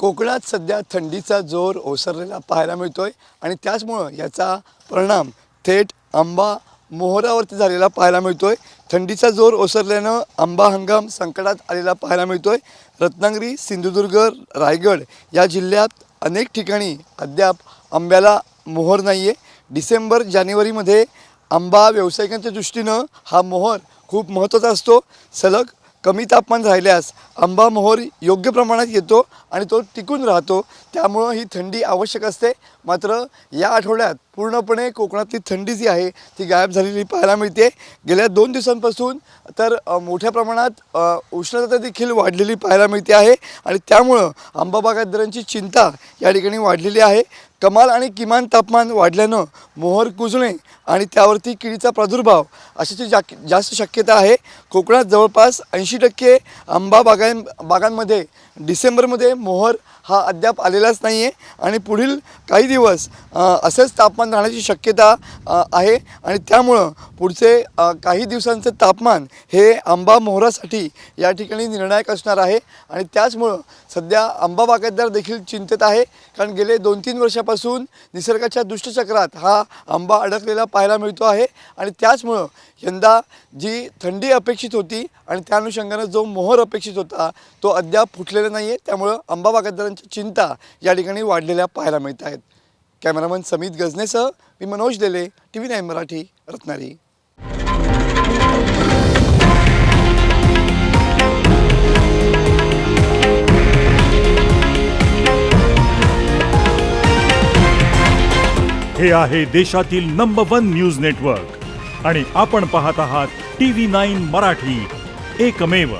कोकणात सध्या थंडीचा जोर ओसरलेला पाहायला मिळतोय आणि त्याचमुळं याचा परिणाम थेट आंबा मोहरावरती झालेला पाहायला मिळतोय। थंडीचा जोर ओसरल्यानं आंबा हंगाम संकटात आलेला पाहायला मिळतोय। रत्नागिरी, सिंधुदुर्ग, रायगड या जिल्ह्यात अनेक ठिकाणी अद्याप आंब्याला मोहर नाही आहे। डिसेंबर जानेवारीमध्ये आंबा व्यावसायिकांच्या दृष्टीनं हा मोहर खूप महत्त्वाचा असतो। सलग कमी तापमान राहिल्यास आंबा मोहर योग्य प्रमाणात येतो आणि तो टिकून राहतो, त्यामुळं ही थंडी आवश्यक असते। मात्र या आठवड्यात पूर्णपणे कोकणातली थंडी जी आहे ती गायब झालेली पाहायला मिळते। गेल्या 2 दिवसांपासून तर मोठ्या प्रमाणात उष्णता देखील वाढलेली पाहायला मिळते आहे आणि त्यामुळं आंबा बागायतदारांची चिंता या ठिकाणी वाढलेली आहे। कमाल आणि किमान तापमान वाढल्यानं मोहर कुजणे आणि त्यावरती किडीचा प्रादुर्भाव अशाची जास्त शक्यता आहे। कोकणात जवळपास 80% आंबा बागांमध्ये डिसेंबरमध्ये मोहर हा अद्याप आलेलाच नाही आहे आणि पुढील काही दिवस असेच तापमान राहण्याची शक्यता आहे आणि त्यामुळं पुढचे काही दिवसांचे तापमान हे आंबा मोहरासाठी या ठिकाणी निर्णायक असणार आहे आणि त्याचमुळं सध्या आंबा बागायतदार देखील चिंतेत आहे, कारण गेले 2-3 वर्षापासून निसर्गाच्या दुष्टचक्रात हा आंबा अडकलेला पाहायला मिळतो आहे आणि त्याचमुळं यंदा जी थंडी अपेक्षित होती आणि त्या अनुषंगानं जो मोहर अपेक्षित होता तो अद्याप फुटलेला नाही आहे। त्यामुळं आंबा बागायतदारांची चिंता या ठिकाणी वाढलेल्या पाहायला मिळत आहेत। कॅमेरामन समित गजनेसह मी मनोज लेले, TV9 मराठी, रत्नागिरी। हे आहे देशातील नंबर 1 न्यूज नेटवर्क आणि आपण पाहत आहात TV9 मराठी, एकमेव।